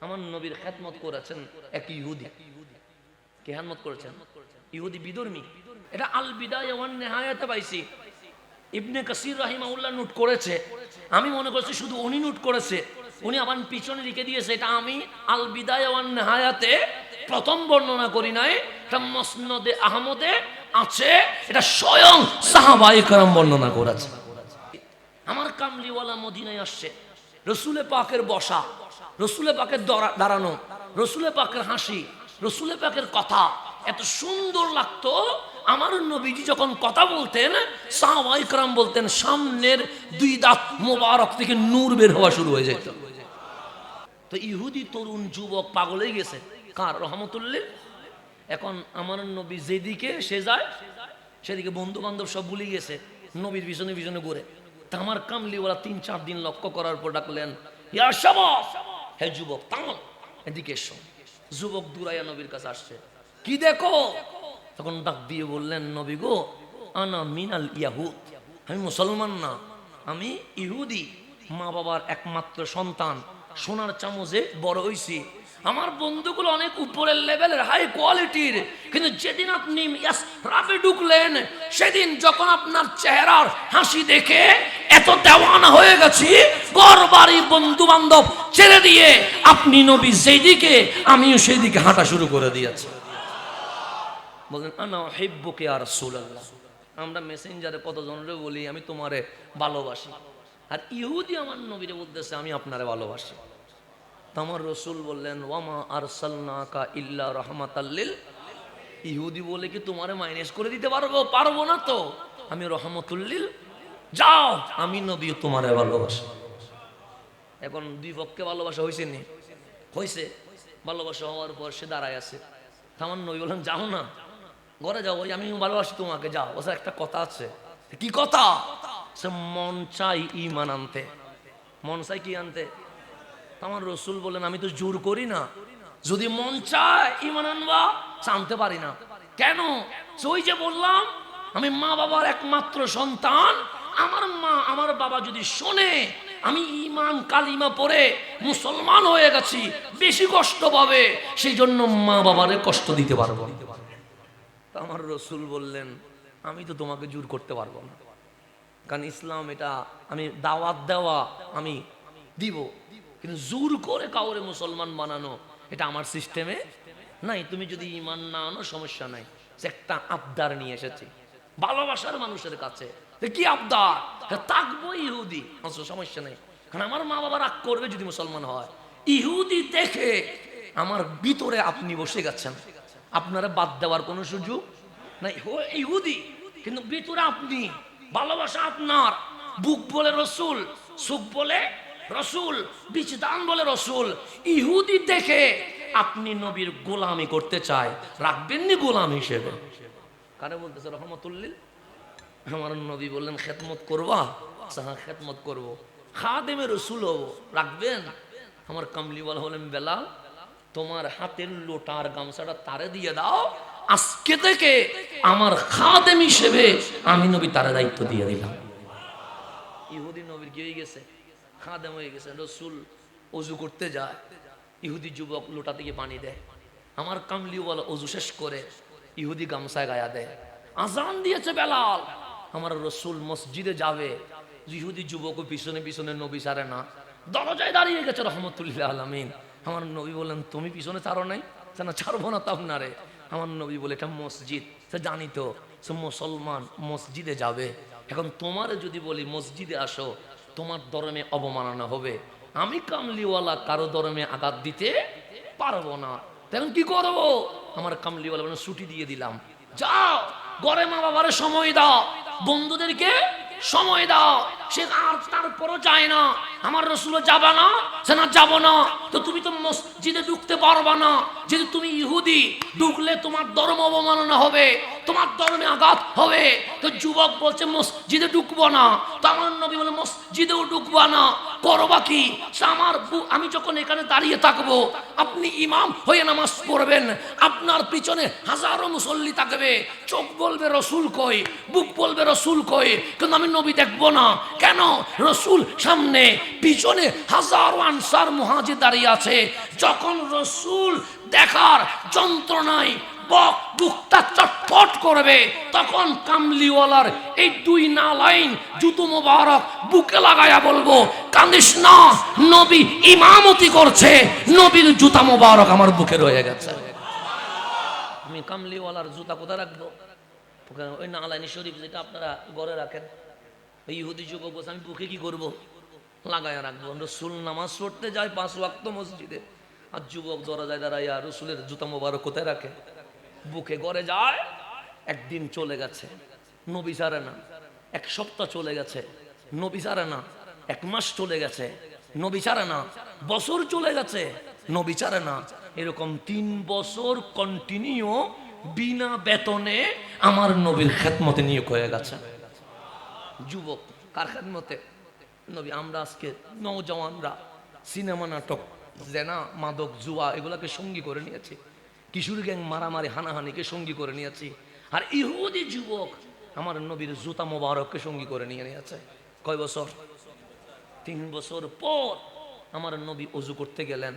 আমার নবীর খেদমত করেছেন এক ইহুদি। কে খেদমত করেছেন? ইহুদি বিধর্মী। এটা আল বিদায়া ওয়ান নিহায়াতে পাইছি, ইবনে কাসির রাহিমাহুল্লাহ নোট করেছে। আমি মনে করছি শুধু উনি নোট করেছে, উনি আবার পিছনে লিখে দিয়েছে। এটা আমি আল বিদায়া ওয়ান নিহায়াতে প্রথম বর্ণনা করি নাই, এটা মুসনাদে আহমদে আছে, এটা স্বয়ং সাহাবায়ে কেরাম বর্ণনা করেছে। আমার কামলিওয়ালা মদিনায় আসছে, রসুলে পাকের বসা, রসুলে পাকের দাঁড়ানো, রসুলে পাকের হাসি, রসুলে পাকের কথা এত সুন্দর লাগতো। আমার নবীজি যখন কথা বলতেন, সাহাবায়ে কেরাম বলতেন সামনের দুই দাঁত মোবারক থেকে নূর বের হওয়া শুরু হয়ে যেত। তো ইহুদি তরুণ যুবক পাগল হয়ে গেছে কার? রহমতুল্লাহ। এখন আমার নবী যেদিকে সে যায় সেদিকে বন্ধু বান্ধব সব ভুলে গেছে, নবীর পিছনে পিছনে ঘুরে। তা আমার কামলিওয়ালা 3-4 দিন লক্ষ্য করার পর ডাকলেন, ইয়া শাবাব, হে যুবক তামাল এদিকে এসো। যুবক দূরাইয়া নবীর কাছে আসছে, কি দেখো? তখন ডাক দিয়ে বললেন, নবী গো, আনা মিনাল ইয়াহুদ, আমি মুসলমান না, আমি ইহুদি, মা বাবার একমাত্র সন্তান, সোনার চামচে বড় হইছি। আমার বন্ধুগুলো অনেক উপরের লেভেলের, হাই কোয়ালিটির, কিন্তু যেদিন আপনি ইয়াসরাবে ঢুকলেন, সেদিন যখন আপনার চেহারার হাসি দেখে এত দেওয়ানা হয়ে গেছি, ঘর বাড়ি বন্ধু বান্ধব ছেড়ে দিয়ে আপনি নবী যেদিকে, আমিও সেই দিকে হাঁটা শুরু করে দিয়েছি। বলেন, আনা উহিব্বুকা ইয়া রাসূলুল্লাহ। আমরা মেসেঞ্জারে কতজনরে বলি আমি তোমারে ভালোবাসি, আর ইহুদি আমার নবীরে বলতেছে আমি আপনারে ভালোবাসি। আমার রসুল বললেন, ওয়ামা আরসালনাকা ইল্লা রাহমাতাল লিল। ইহুদি বলে কি তোমারে মাইনাস করে দিতে পারবো? পারবো না তো, আমি রহমাতুল লিল। যাও, আমি নবী তোমারে ভালোবাসি। এখন দুই পক্ষে ভালোবাসা হয়েছে নি? হয়েছে। ভালোবাসা হওয়ার পর সে দাঁড়ায় আছে। আমার নবী বললেন, যাও না, ঘরে যাও, আমি ভালোবাসি তোমাকে, যাও। ও একটা কথা আছে। কি কথা? সে মন চাই ঈমান আনতে। মন চাই কি আনতে? আমার রসুল বলেন, আমি তো জোর করি না, যদি মন চায় ঈমান আনবা, আনতে পারি না। কেন? ওই যে বললাম, আমি মা বাবার একমাত্র সন্তান, আমার মা আমার বাবা যদি শোনে আমি ঈমান কালিমা পড়ে মুসলমান হয়ে গেছি, বেশি কষ্ট পাবে, সেই জন্য মা বাবারে কষ্ট দিতে পারবো। আমার রসুল বললেন, আমি তো তোমাকে জোর করতে পারবো না, কারণ ইসলাম এটা আমি দাওয়াত দেওয়া আমি দিব, কিন্তু জোর করে কাউরে মুসলমান বানানো এটা আমার সিস্টেমে নাই। তুমি যদি ঈমান না আনো সমস্যা নাই। একটা আবদার নিয়ে এসেছি ভালোবাসার মানুষের কাছে। কি আবদার? থাকবো ইহুদি, সমস্যা নেই, কারণ আমার মা বাবা রাগ করবে যদি মুসলমান হয়। ইহুদি দেখে আমার ভিতরে আপনি বসে গেছেন, আপনারা বাদ দেওয়ার কোনো সুযোগ নাই। ইহুদি কিন্তু ভিতরে আপনি, ভালোবাসা আপনার, বুক বলে রসুল, সুখ বলে রসুল, বিচদান বলে রসুল। ইহুদি দেখে আপনি নবীর গোলামি করতে চায়, রাখবেন নি গোলাম হিসেবে? কারে বলতেছে? রহমতুল্লিল। আমার নবী বললেন, খেদমত করবা? হ্যাঁ, খেদমত করবো। খাদেমে রসুল হবো, রাখবেন? আমার কামলিওয়ালা হলেন, বেলাল তোমার হাতের লোটার গামছাটা তারে দিয়ে দাও, আজকে থেকে আমার খাদেম হিসেবে আমি নবী তারে দায়িত্ব দিয়ে দিলাম। ইহুদি নবীর কি হয়ে গেছে? খাদেম হয়ে গেছে। রসুল অজু করতে যায়, ইহুদি যুবক লোটা থেকে পানি দেয়। আমার কামলিওয়ালা অজু শেষ করে ইহুদি গামছায় গায়া দেয়। আজান দিয়েছে বেলাল, আমার রসুল মসজিদে যাবে, ইহুদি যুবক পিছনে পিছনে নবী ছাড়ে না, দরজায় দাঁড়িয়ে গেছে রহমতুল্লাহ আলামিন। আমার নবী বলেন, তুমি পিছনে ছাড়ো নাই? না, ছাড়বো না তো আপনারে। আমার নবী বলে, এটা মসজিদ, সে জানি তো, সে মুসলমান মসজিদে যাবে। এখন তোমারে যদি বলি মসজিদে আসো, তোমার ধর্মে অবমাননা হবে। আমি কামলিওয়ালা কারো ধর্মে আঘাত দিতে পারবো না, তখন কি করবো? আমার কামলিওয়ালা বলেন, ছুটি দিয়ে দিলাম, যাও ঘরে মা বাবারে সময় দাও, বন্ধুদেরকে সময় দাও। সে আর তারপরও যায় না, আমার রসুল যাবা না, সে না যাবো না, তো তুমি তো মসজিদে ঢুকতে পারবা না। যদি তুমি ইহুদি, ঢুকলে তোমার ধর্ম অবমাননা হবে, তোমার ধর্মে আঘাত হবে। তো যুবক বলছে মসজিদে ঢুকবো না, তো আমার নবী বলে মসজিদেও ঢুকবা না, করবা কি? আমি যখন এখানে দাঁড়িয়ে থাকবো, আপনি ইমাম হয়ে নামাজ পড়বেন, আপনার পিছনে হাজারো মুসল্লি থাকবে, চোখ বলবে রসুল কই, বুক বলবে রসুল কই, কিন্তু আমি নবী দেখবো না। কেন? রসুল সামনে, পিছনে হাজারো আনসার মুহাজির দাঁড়িয়ে আছে। যখন রসুল দেখার যন্ত্রণায় বুকটা চটপট করবে, তখন কামলিওয়ালার এই দুই নালাইন জুতো মোবারক বুকে লাগায়া বলবো, কাঁদিস না, নবী ইমামতি করছে, নবীর জুতা মোবারক আমার বুকে রয়ে গেছে। আমি কামলিওয়ালার জুতা কোথায় রাখবো? ওই নালাইন শরীফ যেটা আপনারা ঘরে রাখেন, ওই ইহুদি যুবক বলছে আমি বুকে কি করবো, লাগায়া রাখবো। রসুল নামাজ পড়তে যায় 5 ওয়াক্ত মসজিদে, আর যুবক দরজায় দাঁড়াইয়া রসুলের জুতা মোবারক কোথায় রাখে? বুকে। ঘরে যায়, একদিন চলে গেছে, নবী ছাড়ে না। 1 সপ্তাহ চলে গেছে, নবী ছাড়ে না। 1 মাস চলে গেছে, নবী ছাড়ে না। বছর চলে গেছে, নবী ছাড়ে না। এরকম 3 বছর কন্টিনিউ বিনা বেতনে আমার নবীর খেদমতে নিয়োগ হয়ে গেছে। যুবক কার খেদমতে? নবী। আমরা আজকে নওজওয়ানরা সিনেমা, নাটক, জেনা, মাদক, জুয়া এগুলাকে সঙ্গী করে নিয়েছি, কিশোর গ্যাং, মারামারি, হানাহানিকে সঙ্গী করে নিয়েছি। আর ইহুদি যুবক আমার নবীর জুতা মোবারককে সঙ্গী করে নিয়ে নিয়েছে। কয় বছর? 3 বছর পর আমার নবী অজু করতে গেলেন,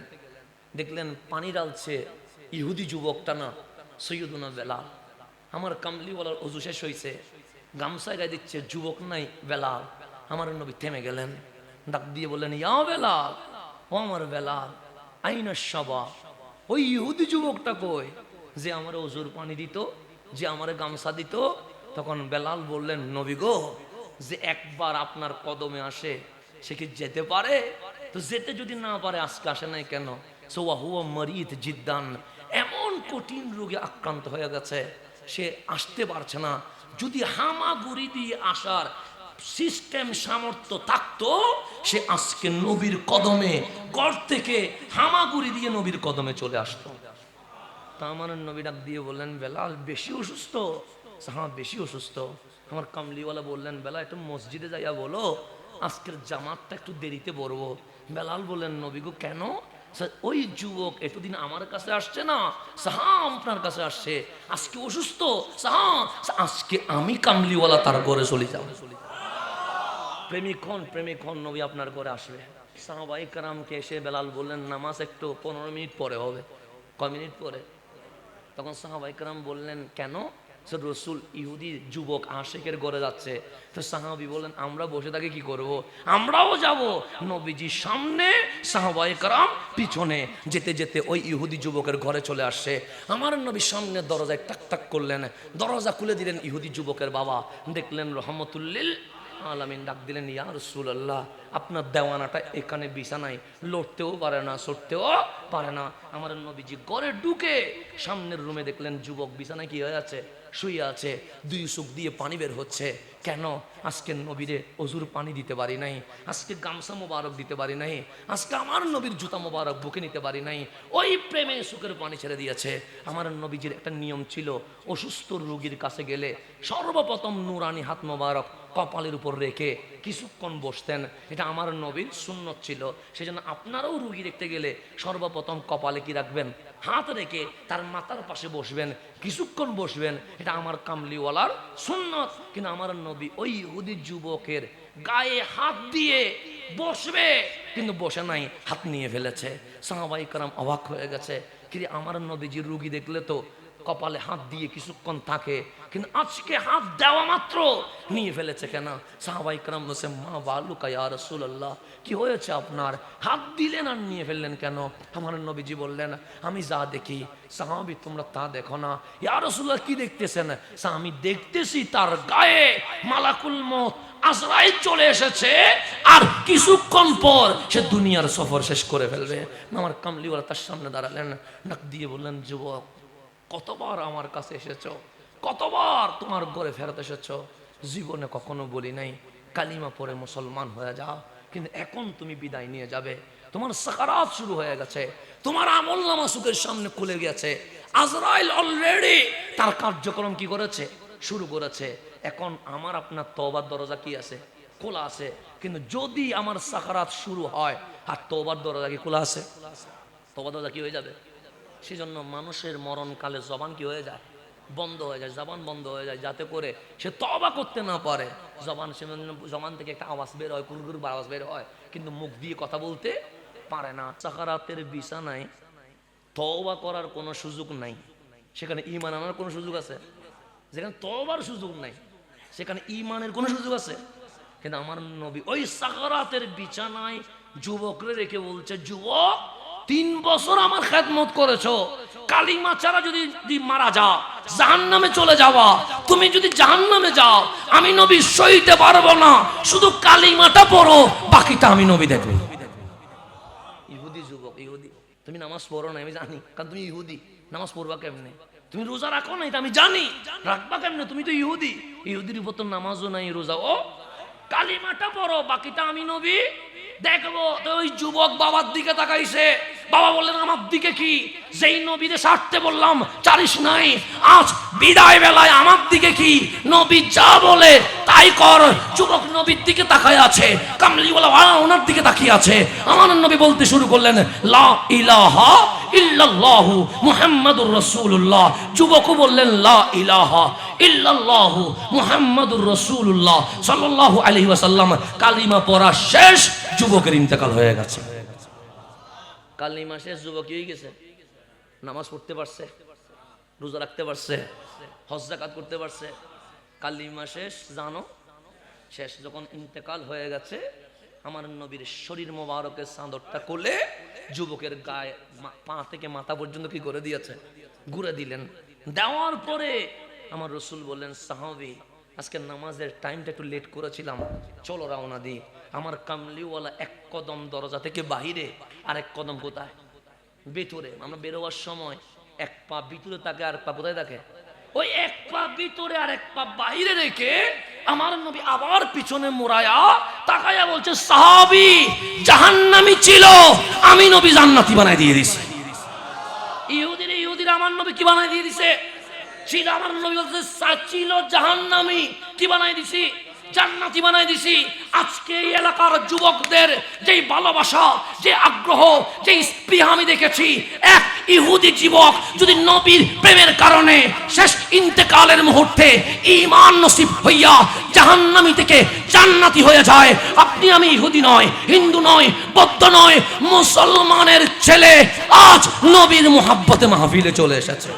দেখলেন পানি ঢালছে ইহুদি যুবকটা না, সৈয়দুনা বেলাল। আমার কামলিওয়ালার অজু শেষ হয়েছে, গামছায় গায়ে দিচ্ছে, যুবক নাই বেলাল। আমার নবী থেমে গেলেন, ডাক দিয়ে বললেন, ইয়া বেলাল, ও আমার বেলাল, আইনা সাবা, ওই ইহুদি যুবকটা কই যে আমার অজুর পানি দিত, যে আমার গামছা দিত? তখন বেলাল বললেন, নবী গো, যে একবার আপনার কদমে আসে সে কি যেতে পারে? তো যেতে যদি না পারে আজকে আসে নাই কেন? সোয়াহুয়া মরিদ জিদ্দান, এমন কঠিন রোগে আক্রান্ত হয়ে গেছে, সে আসতে পারছে না। যদি হামাগুড়ি দিয়ে আসার সিস্টেম সামর্থ্য থাকতো, সে আজকে নবীর কদমে, ঘর থেকে হামাগুড়ি দিয়ে নবীর কদমে চলে আসতো। তা আমার নবী ডাক দিয়ে বললেন, বেলাল বেশি অসুস্থ? হ্যাঁ বেশি অসুস্থ। আমার কামলিওয়ালা বললেন, বেলাল একটু মসজিদে যাইয়া বলো আজকের জামাতটা একটু দেরিতে পড়বো। বেলাল বললেন, নবী গো কেন? ওই যুবক এতদিন আমার কাছে আসছে না, সাহাম আপনার কাছে আসছে, আজকে অসুস্থ, সাহাম আজকে আমি কামলিওয়ালা তার ঘরে চলে যাব। প্রেমিক হন, নবী আপনার ঘরে আসবে। সাহাবাই কারামকে এসে বেলাল বললেন, নামাজ একটু 15 মিনিট পরে হবে। কয় মিনিট পরে? তখন সাহাবাই কারাম বললেন, কেন? রসুল ইহুদি যুবক আশেকের ঘরে যাচ্ছে। তো সাহাবি বললেন, আমরা বসে থাকি কি করব? আমরাও যাব। নবীজি সামনে, সাহাবাই কারাম পিছনে। যেতে যেতে ওই ইহুদি যুবকের ঘরে চলে আসছে। আমার নবী সামনে দরজায় টাক টাক করলেন, দরজা খুলে দিলেন। ইহুদি যুবকের বাবা দেখলেন রহমতুল্লিল আলামিন, ডাক দিলেন, ইয়া রাসূলুল্লাহ, আপনার দেওয়ানাটা এখানে বিছানায় লড়তেও পারে না, সরতেও পারে না। আমার নবীজি ঘরে ঢুকে সামনের রুমে দেখলেন যুবক বিছানায় কি হয়ে আছে, শুয়ে আছে, 2 চোখ দিয়ে পানি বের হচ্ছে। কেন? আজকে নবীরে অজুর পানি দিতে পারি নাই, আজকে গামছা মোবারক দিতে পারি নাই, আজকে আমার নবীর জুতা মোবারক বুকে নিতে পারি নাই। ওই প্রেমে সুখের পানি ছেড়ে দিয়েছে। আমার নবীজির একটা নিয়ম ছিল, অসুস্থ রোগীর কাছে গেলে সর্বপ্রথম নুরানি হাত মোবারক কপালের উপর রেখে কিছুক্ষণ বসতেন। এটা আমার নবীর সুন্নত ছিল। সেজন্য আপনারাও রুগী দেখতে গেলে সর্বপ্রথম কপালে কি রাখবেন? হাত রেখে তার মাথার পাশে বসবেন, কিছুক্ষণ বসবেন। এটা আমার কামলিওয়ালার সুন্নত। কিন্তু আমার নবী ওই ইহুদি যুবকের গায়ে হাত দিয়ে বসবে, কিন্তু বসে নাই, হাত নিয়ে ফেলেছে। সাহাবাই কারাম অবাক হয়ে গেছে, কিন্তু আমার নবীজি রুগী দেখলে তো কপালে হাত দিয়ে কিছুক্ষণ থাকে, কিন্তু আজকে হাত দেওয়া মাত্র নিয়ে ফেলেছে কেন? সাহাবাই کرام বলছে, মা বালুকা ইয়া রাসূলুল্লাহ, কি হয়েছে আপনার? হাত দিলেন আর নিয়ে ফেললেন কেন? আমার নবীজি বললেন, আমি যা দেখি সাহাবী তোমরা তা দেখো না। ইয়া রাসূলুল্লাহ কি দেখতেছেন? আমি দেখতেছি তার গায়ে মালাকুল মউত আজরাইল চলে এসেছে, আর কিছুক্ষণ পর সে দুনিয়ার সফর শেষ করে ফেলবে। আমার কামলিওয়ালা তার সামনে দাঁড়ালেন, ডাক দিয়ে বললেন, যুবক কতবার আমার কাছে এসেছো, কতবার তোমার ঘরে ফেরত এসেছো, জীবনে কখনো বলি নাই কালিমা পড়ে মুসলমান হয়ে যাও, কিন্তু এখন তুমি বিদায় নিয়ে যাবে। তোমার সাকারাত শুরু হয়ে গেছে, তোমার আমলনামা চোখের সামনে খুলে গেছে। আজরাইল অলরেডি তার কার্যক্রম কি করেছে? শুরু করেছে। এখন আমার আপনার তওবার দরজা কি আছে? খোলা আছে। কিন্তু যদি আমার সাকারাত শুরু হয় আর তওবার দরজা কি খোলা আছে? তওবা দরজা কি হয়ে যাবে? সেজন্য মানুষের মরণকালে জবান কি হয়ে যায়? বন্ধ হয়ে যায়, জবান বন্ধ হয়ে যায়, যাতে করে সে তওবা করতে না পারে। জবান থেকে একটা আওয়াজ বের হয়, কুরকুর আওয়াজ বের হয়, কিন্তু মুখ দিয়ে কথা বলতে পারে না। সাকারাতের বিছানায় তওবা করার কোনো সুযোগ নাই, সেখানে ঈমান আনার কোনো সুযোগ আছে? যেখানে তওবার সুযোগ নাই সেখানে ঈমানের কোনো সুযোগ আছে? কিন্তু আমার নবী ওই সাকারাতের বিছানায় যুবকরে রেখে বলছে, যুবক 3 বছর আমার খেদমত করেছো, কালিমা ছাড়া যদি মারা যাও জাহান্নামে চলে যাওয়া, তুমি যদি জাহান্নামে যাও আমি নবী সইতে পারবো না, শুধু কালিমাটা পড়ো, বাকিটা আমি নবী দেখব। ইহুদি যুবক, ইহুদি, তুমি নামাজ পড়ো না আমি জানি, কারণ তুমি ইহুদি, নামাজ পড়বা কেমনে? তুমি রোজা রাখো না এটা আমি জানি, রাখবা কেমনে? তুমি তো ইহুদি, ইহুদির উপর তো নামাজও নাই রোজাও, কালিমাটা পড়ো, বাকিটা আমি নবী দেখবো। তো ওই যুবক বাবার দিকে তাকাইছে, বাবা বললেন আমার দিকে কি? যেই নবীরে সারতে বললাম চারিস নাই, আজ বিদায় বেলায় আমার দিকে কি? নবী যা বলে তাই কর। যুবক নবীর দিকে তাকায় আছে, কামলিওয়ালা ওনার দিকে তাকিয়ে আছে। আমার নবী বলতে শুরু করলেন, লা ইলাহা ইল্লাল্লাহু মুহাম্মাদুর রাসূলুল্লাহ। যুবকও বললেন লা ইলাহা ইল্লাল্লাহু মুহাম্মাদুর রাসূলুল্লাহ সাল্লাল্লাহু আলাইহি ওয়াসাল্লাম। কালিমা পড়া শেষ, যুবকের ইন্তেকাল হয়ে গেছে। কালিমা শেষ, যুবক হয়ে গেছে, নামাজ পড়তে পারছে, রোজা রাখতে পারছে, হজ যাকাত করতে পারছে, কালিমা শেষ, জানো শেষ। যখন ইন্তেকাল হয়ে গেছে, আমার নবীর শরীর মোবারকের চাদরটা কোলে যুবকের গায়ে পা থেকে মাথা পর্যন্ত কি করে দিয়েছে? ঘুরে দিলেন। দেওয়ার পরে আমার রসুল বললেন, সাহাবী আজকে নামাজের টাইমটা একটু লেট করেছিলাম, চলো রওনা দিই। আমার কামলিওয়ালা এক কদম দরজা থেকে বাহিরে, আর এক কদম কোথায়? ভিতরে। আমরা বেরোবার সময় এক পা ভিতরে থাকে, আর পা কোথায় থাকে? ওই এক পা ভিতরে আর এক পা বাহিরে রেখে আমার নবী আবার পিছনে মোড়ায়া তাকায়া বলছে, সাহাবী জাহান্নামী ছিল, আমি নবী জান্নাতি বানাই দিয়ে দিছি। ইহুদিরা আমার নবী কি বানাই দিয়ে দিছে? ছিল, আমার নবী বলছে ছিল জাহান্নামী, কি বানাই দিছি? জান্নাতি বানাই দিছি। আজকে এই এলাকার যুবকদের যেই ভালোবাসা, যে আগ্রহ, যে স্পৃহা আমি দেখেছি, এক ইহুদি যুবক যদি নবীর প্রেমের কারণে শেষ ইন্তেকালের মুহূর্তে ঈমান নসিব হইয়া জাহান্নামী থেকে জান্নাতি হয়ে যায়, আপনি আমি ইহুদি নয়, হিন্দু নয়, বৌদ্ধ নয়, মুসলমানের ছেলে আজ নবীর মুহাব্বতে মাহফিলে চলে এসেছে।